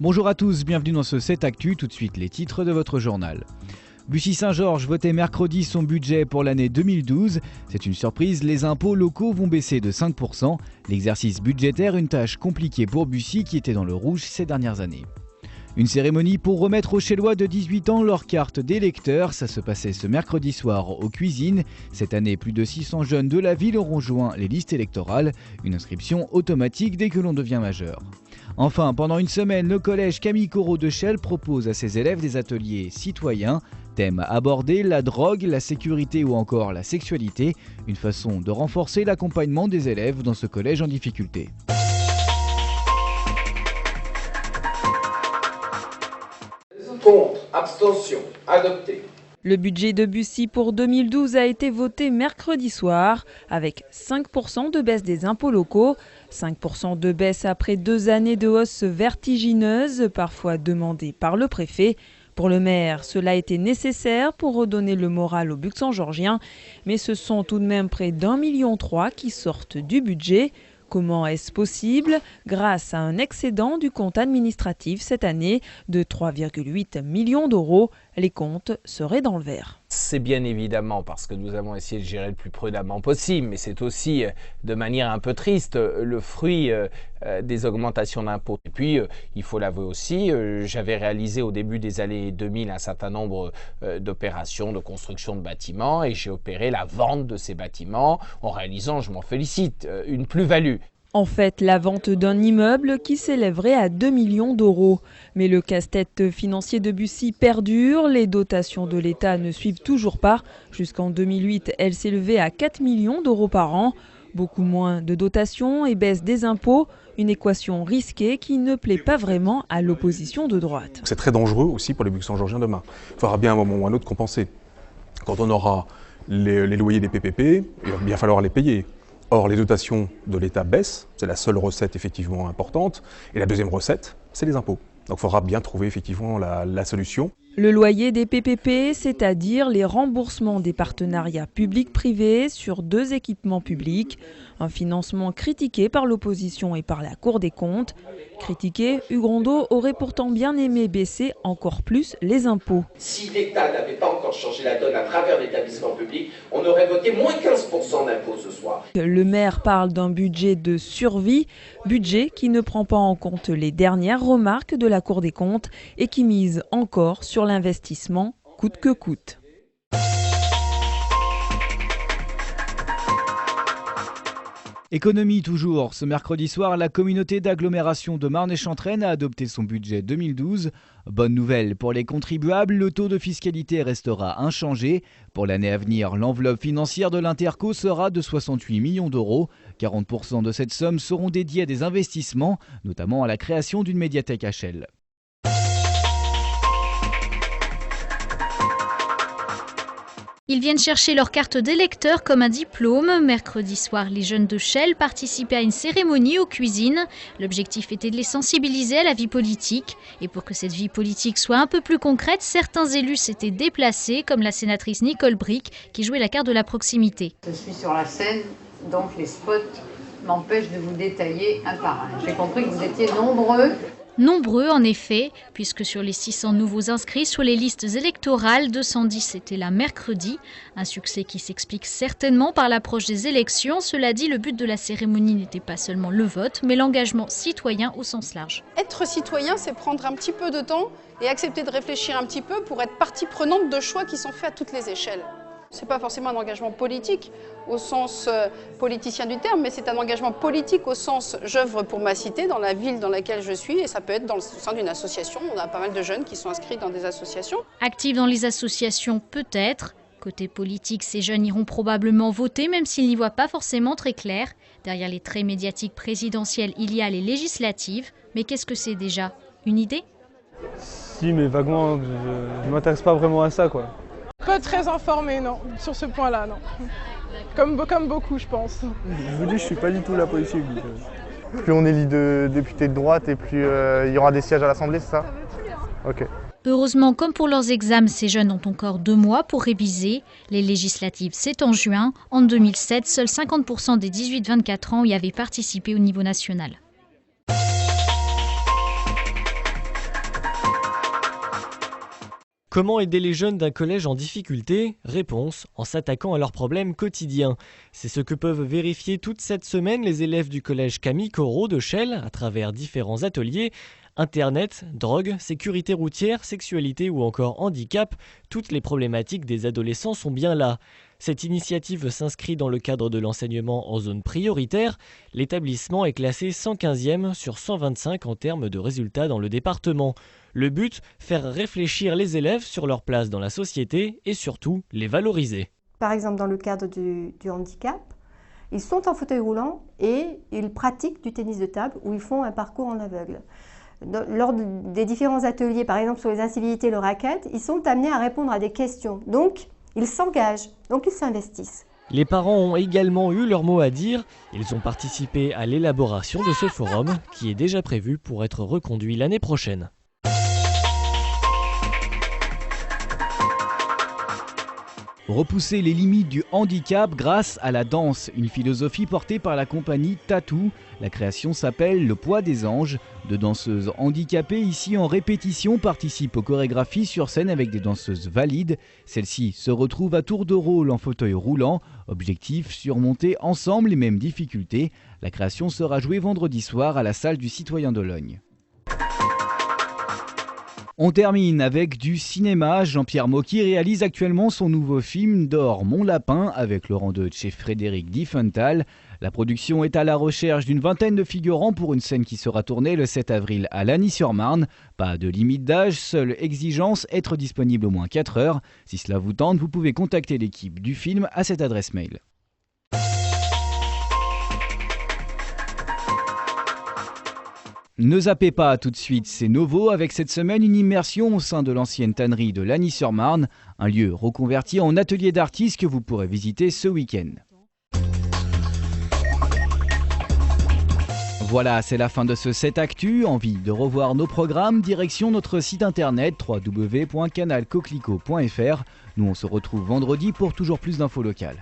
Bonjour à tous, bienvenue dans ce 7 Actu, tout de suite les titres de votre journal. Bussy-Saint-Georges votait mercredi son budget pour l'année 2012. C'est une surprise, les impôts locaux vont baisser de 5%. L'exercice budgétaire, une tâche compliquée pour Bussy qui était dans le rouge ces dernières années. Une cérémonie pour remettre aux Chélois de 18 ans leur carte d'électeur. Ça se passait ce mercredi soir aux Cuisines. Cette année, plus de 600 jeunes de la ville auront joint les listes électorales. Une inscription automatique dès que l'on devient majeur. Enfin, pendant une semaine, le collège Camille Corot de Chelles propose à ses élèves des ateliers citoyens. Thème abordé, la drogue, la sécurité ou encore la sexualité. Une façon de renforcer l'accompagnement des élèves dans ce collège en difficulté. Contre, abstention, adopté. Le budget de Bussy pour 2012 a été voté mercredi soir avec 5% de baisse des impôts locaux, 5% de baisse après 2 années de hausse vertigineuse, parfois demandée par le préfet. Pour le maire, cela a été nécessaire pour redonner le moral aux Luxembourgiens, mais ce sont tout de même près d'1,3 million qui sortent du budget. Comment est-ce possible? Grâce à un excédent du compte administratif cette année de 3,8 millions d'euros, les comptes seraient dans le vert. C'est bien évidemment parce que nous avons essayé de gérer le plus prudemment possible, mais c'est aussi de manière un peu triste le fruit des augmentations d'impôts. Et puis, il faut l'avouer aussi, j'avais réalisé au début des années 2000 un certain nombre d'opérations de construction de bâtiments et j'ai opéré la vente de ces bâtiments en réalisant, je m'en félicite, une plus-value. En fait, la vente d'un immeuble qui s'élèverait à 2 millions d'euros. Mais le casse-tête financier de Bussy perdure, les dotations de l'État ne suivent toujours pas. Jusqu'en 2008, elles s'élevaient à 4 millions d'euros par an. Beaucoup moins de dotations et baisse des impôts, une équation risquée qui ne plaît pas vraiment à l'opposition de droite. C'est très dangereux aussi pour les Luxembourgiens demain. Il faudra bien à un moment ou à un autre compenser. Quand on aura les loyers des PPP, il va bien falloir les payer. Or, les dotations de l'État baissent, c'est la seule recette effectivement importante. Et la deuxième recette, c'est les impôts. Donc il faudra bien trouver effectivement la solution. Le loyer des PPP, c'est-à-dire les remboursements des partenariats publics-privés sur 2 équipements publics. Un financement critiqué par l'opposition et par la Cour des comptes. Critiqué, Hugues Rondeau aurait pourtant bien aimé baisser encore plus les impôts. Si l'État n'avait pas encore changé la donne à travers l'établissement public, on aurait voté moins 15% d'impôts ce soir. Le maire parle d'un budget de survie, budget qui ne prend pas en compte les dernières remarques de la Cour des comptes et qui mise encore sur l'investissement coûte que coûte. Économie toujours. Ce mercredi soir, la communauté d'agglomération de Marne-et-Chantraine a adopté son budget 2012. Bonne nouvelle pour les contribuables, le taux de fiscalité restera inchangé. Pour l'année à venir, l'enveloppe financière de l'Interco sera de 68 millions d'euros. 40% de cette somme seront dédiés à des investissements, notamment à la création d'une médiathèque à Chelles. Ils viennent chercher leur carte d'électeur comme un diplôme. Mercredi soir, les jeunes de Chelles participaient à une cérémonie aux Cuisines. L'objectif était de les sensibiliser à la vie politique. Et pour que cette vie politique soit un peu plus concrète, certains élus s'étaient déplacés, comme la sénatrice Nicole Bric, qui jouait la carte de la proximité. Je suis sur la scène, donc les spots m'empêchent de vous détailler un par un. J'ai compris que vous étiez nombreux. Nombreux en effet, puisque sur les 600 nouveaux inscrits sur les listes électorales, 210 étaient là mercredi. Un succès qui s'explique certainement par l'approche des élections. Cela dit, le but de la cérémonie n'était pas seulement le vote, mais l'engagement citoyen au sens large. Être citoyen, c'est prendre un petit peu de temps et accepter de réfléchir un petit peu pour être partie prenante de choix qui sont faits à toutes les échelles. Ce n'est pas forcément un engagement politique au sens politicien du terme, mais c'est un engagement politique au sens j'œuvre pour ma cité, dans la ville dans laquelle je suis, et ça peut être au sein d'une association. On a pas mal de jeunes qui sont inscrits dans des associations. Actifs dans les associations, peut-être. Côté politique, ces jeunes iront probablement voter, même s'ils n'y voient pas forcément très clair. Derrière les traits médiatiques présidentiels, il y a les législatives. Mais qu'est-ce que c'est déjà? Une idée? Si, mais vaguement, je ne m'intéresse pas vraiment à ça, quoi. Pas très informé, non, sur ce point-là, non. Comme beaucoup, je pense. Je vous dis, je suis pas du tout la politique. Plus on élit de députés de droite et plus il y aura des sièges à l'Assemblée, c'est ça? Ok. Heureusement, comme pour leurs examens, ces jeunes ont encore 2 mois pour réviser. Les législatives, c'est en juin. En 2007, seuls 50% des 18-24 ans y avaient participé au niveau national. Comment aider les jeunes d'un collège en difficulté? Réponse, en s'attaquant à leurs problèmes quotidiens. C'est ce que peuvent vérifier toute cette semaine les élèves du collège Camille Corot de Chelles à travers différents ateliers. Internet, drogue, sécurité routière, sexualité ou encore handicap, toutes les problématiques des adolescents sont bien là. Cette initiative s'inscrit dans le cadre de l'enseignement en zone prioritaire. L'établissement est classé 115e sur 125 en termes de résultats dans le département. Le but, faire réfléchir les élèves sur leur place dans la société et surtout les valoriser. Par exemple, dans le cadre du handicap, ils sont en fauteuil roulant et ils pratiquent du tennis de table où ils font un parcours en aveugle. Lors des différents ateliers, par exemple sur les incivilités et le racket, ils sont amenés à répondre à des questions. Donc, ils s'engagent, donc ils s'investissent. Les parents ont également eu leur mot à dire. Ils ont participé à l'élaboration de ce forum qui est déjà prévu pour être reconduit l'année prochaine. Repousser les limites du handicap grâce à la danse, une philosophie portée par la compagnie Tatou. La création s'appelle Le Poids des Anges. Deux danseuses handicapées ici en répétition participent aux chorégraphies sur scène avec des danseuses valides. Celles-ci se retrouvent à tour de rôle en fauteuil roulant. Objectif, surmonter ensemble les mêmes difficultés. La création sera jouée vendredi soir à la salle du Citoyen de Logne. On termine avec du cinéma. Jean-Pierre Mocky réalise actuellement son nouveau film d'or Mon Lapin avec Laurent Deutsch et Frédéric Diffenthal. La production est à la recherche d'une vingtaine de figurants pour une scène qui sera tournée le 7 avril à Lagny-sur-Marne. Pas de limite d'âge, seule exigence, être disponible au moins 4 heures. Si cela vous tente, vous pouvez contacter l'équipe du film à cette adresse mail. Ne zappez pas tout de suite, c'est Novo avec cette semaine une immersion au sein de l'ancienne tannerie de Lagny-sur-Marne, un lieu reconverti en atelier d'artistes que vous pourrez visiter ce week-end. Voilà, c'est la fin de ce 7 Actu. Envie de revoir nos programmes? Direction notre site internet www.canalcoquelicot.fr. Nous on se retrouve vendredi pour toujours plus d'infos locales.